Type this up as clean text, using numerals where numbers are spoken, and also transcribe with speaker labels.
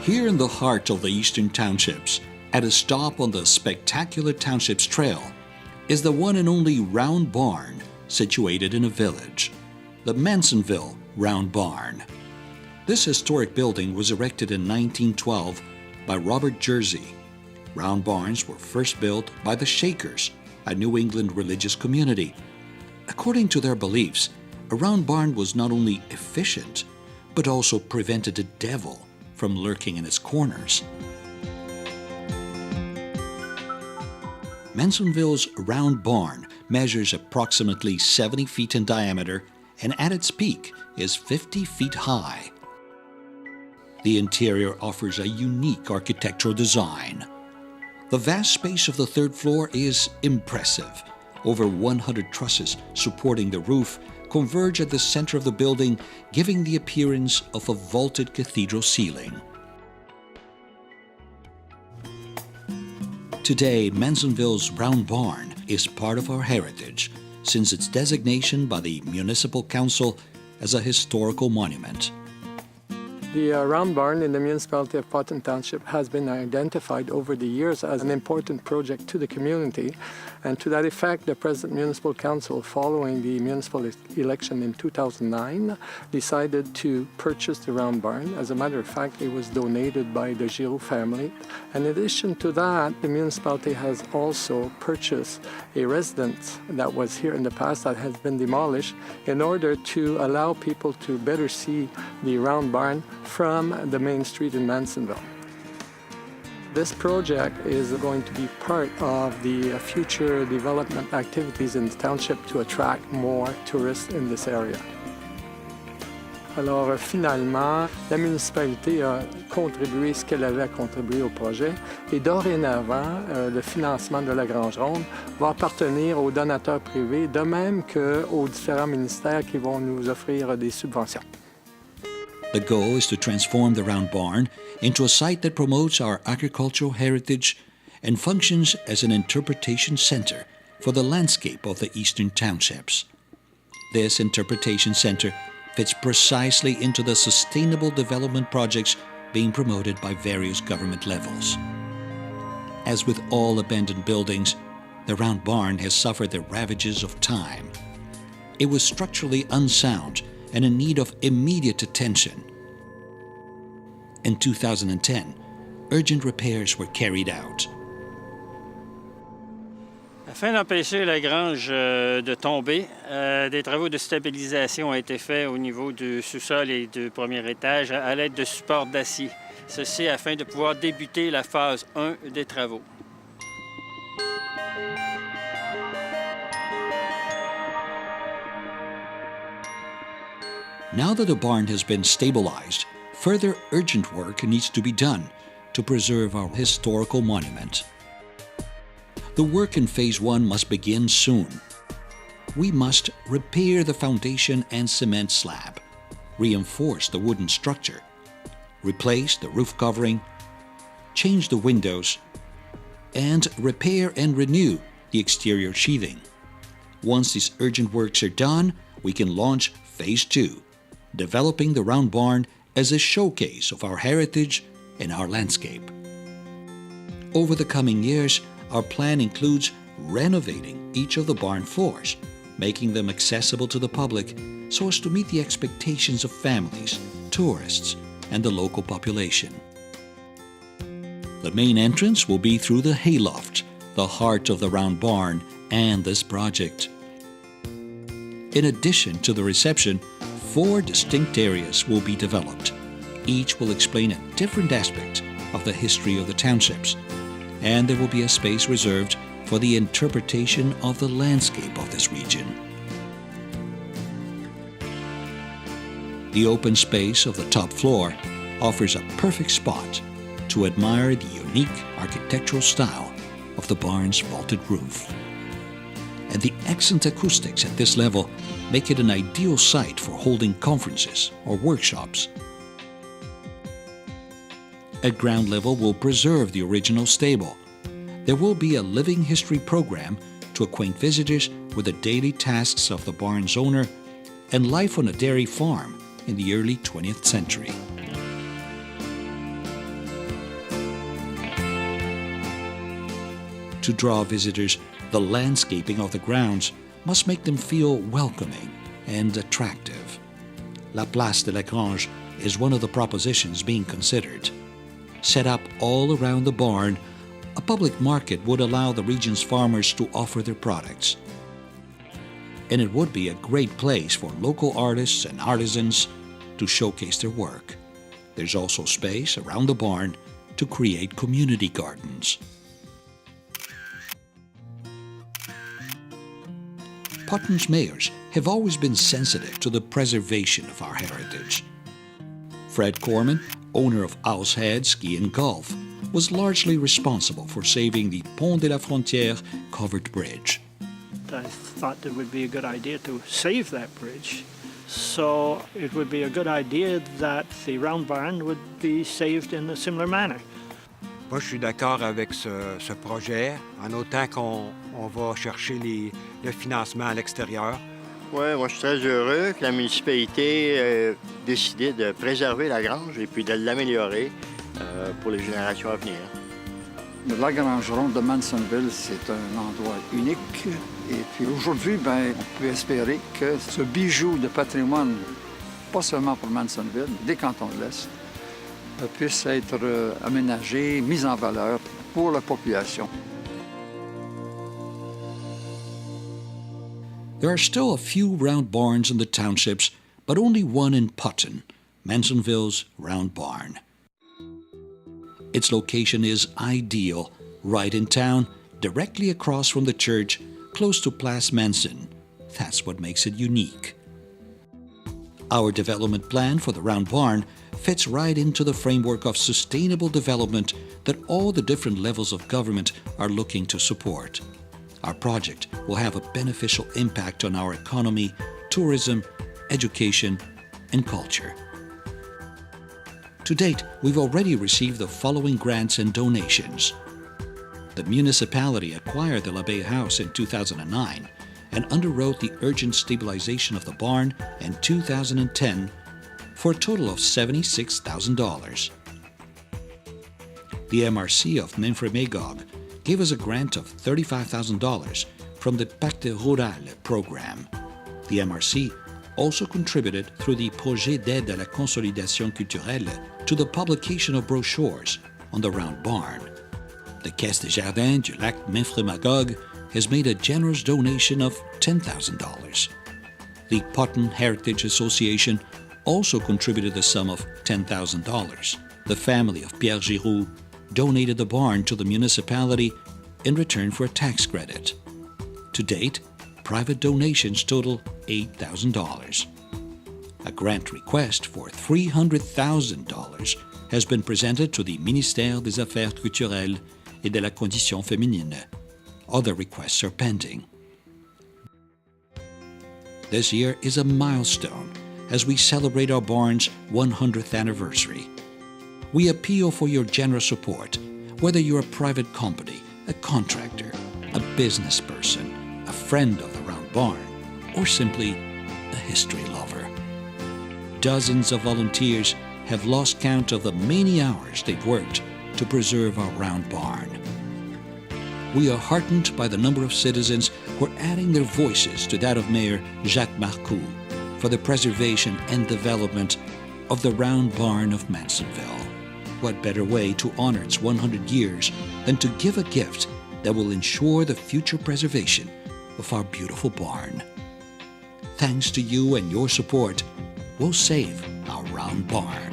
Speaker 1: Here in the heart of the Eastern Townships, at a stop on the spectacular Townships Trail, is the one and only Round Barn, situated in a village, the Mansonville Round Barn. This historic building was erected in 1912 by Robert Jersey. Round barns were first built by the Shakers, a New England religious community. According to their beliefs, a round barn was not only efficient, but also prevented the devil from lurking in its corners. Mansonville's Round Barn measures approximately 70 feet in diameter and at its peak is 50 feet high. The interior offers a unique architectural design. The vast space of the third floor is impressive. Over 100 trusses supporting the roof converge at the center of the building, giving the appearance of a vaulted cathedral ceiling. Today, Mansonville's Round Barn is part of our heritage since its designation by the Municipal Council as a historical monument.
Speaker 2: The Round Barn in the municipality of Potton Township has been identified over the years as an important project to the community, and to that effect, the present municipal council, following the municipal election in 2009, decided to purchase the Round Barn. As a matter of fact, it was donated by the Giraud family. In addition to that, the municipality has also purchased a residence that was here in the past that has been demolished in order to allow people to better see the Round Barn from the main street in Mansonville. This project is going to be part of the future development activities in the township to attract more tourists in this area. Alors finalement, la municipalité a contribué ce qu'elle avait à contribuer au projet et dorénavant, le financement de la Grange Ronde va appartenir aux donateurs privés, de même qu'aux différents ministères qui vont nous offrir des subventions.
Speaker 1: The goal is to transform the Round Barn into a site that promotes our agricultural heritage and functions as an interpretation center for the landscape of the Eastern Townships. This interpretation center fits precisely into the sustainable development projects being promoted by various government levels. As with all abandoned buildings, the Round Barn has suffered the ravages of time. It was structurally unsound and in need of immediate attention. In 2010, urgent repairs were carried out.
Speaker 3: Afin d'empêcher la grange de tomber, des travaux de stabilisation ont été faits au niveau du sous-sol et du premier étage à l'aide de supports d'acier. Ceci afin de pouvoir débuter la phase 1 des travaux.
Speaker 1: Now that the barn has been stabilized, further urgent work needs to be done to preserve our historical monument. The work in Phase 1 must begin soon. We must repair the foundation and cement slab, reinforce the wooden structure, replace the roof covering, change the windows, and repair and renew the exterior sheathing. Once these urgent works are done, we can launch Phase 2, developing the Round Barn as a showcase of our heritage and our landscape. Over the coming years, our plan includes renovating each of the barn floors, making them accessible to the public so as to meet the expectations of families, tourists, and the local population. The main entrance will be through the hayloft, the heart of the Round Barn and this project. In addition to the reception, 4 distinct areas will be developed. Each will explain a different aspect of the history of the townships, and there will be a space reserved for the interpretation of the landscape of this region. The open space of the top floor offers a perfect spot to admire the unique architectural style of the barn's vaulted roof. And the excellent acoustics at this level make it an ideal site for holding conferences or workshops. At ground level, we'll preserve the original stable. There will be a living history program to acquaint visitors with the daily tasks of the barn's owner and life on a dairy farm in the early 20th century. To draw visitors, the landscaping of the grounds must make them feel welcoming and attractive. La Place de la Grange is one of the propositions being considered. Set up all around the barn, a public market would allow the region's farmers to offer their products. And it would be a great place for local artists and artisans to showcase their work. There's also space around the barn to create community gardens. Potton's mayors have always been sensitive to the preservation of our heritage. Fred Corman, owner of Owl's Head Ski and Golf, was largely responsible for saving the Pont de la Frontière covered bridge.
Speaker 4: I thought it would be a good idea to save that bridge. So it would be a good idea that the round barn would be saved in a similar manner.
Speaker 5: Moi, je suis d'accord avec ce projet, en autant qu'on va chercher le financement à l'extérieur.
Speaker 6: Oui, moi je suis très heureux que la municipalité ait décidé de préserver la grange et puis de l'améliorer pour les générations à venir.
Speaker 7: La Grange Ronde de Mansonville, c'est un endroit unique. Et puis aujourd'hui, on peut espérer que ce bijou de patrimoine, pas seulement pour Mansonville, des cantons de l'Est, puisse être aménagé, mis en valeur pour la population.
Speaker 1: There are still a few round barns in the townships, but only one in Potton, Mansonville's Round Barn. Its location is ideal, right in town, directly across from the church, close to Place Manson. That's what makes it unique. Our development plan for the Round Barn fits right into the framework of sustainable development that all the different levels of government are looking to support. Our project will have a beneficial impact on our economy, tourism, education, and culture. To date, we've already received the following grants and donations. The municipality acquired the L'Abbaye House in 2009 and underwrote the urgent stabilization of the barn in 2010 for a total of $76,000. The MRC of Memphremagog gave us a grant of $35,000 from the Pacte Rural program. The MRC also contributed through the Projet d'aide à la consolidation culturelle to the publication of brochures on the Round Barn. The Caisse des Jardins du Lac Memphremagog has made a generous donation of $10,000. The Potton Heritage Association also contributed a sum of $10,000. The family of Pierre Giroux donated the barn to the municipality in return for a tax credit. To date, private donations total $8,000. A grant request for $300,000 has been presented to the Ministère des Affaires culturelles et de la condition féminine. Other requests are pending. This year is a milestone as we celebrate our barn's 100th anniversary. We appeal for your generous support, whether you're a private company, a contractor, a business person, a friend of the Round Barn, or simply a history lover. Dozens of volunteers have lost count of the many hours they've worked to preserve our Round Barn. We are heartened by the number of citizens who are adding their voices to that of Mayor Jacques Marcoux for the preservation and development of the Round Barn of Mansonville. What better way to honor its 100 years than to give a gift that will ensure the future preservation of our beautiful barn. Thanks to you and your support, we'll save our Round Barn.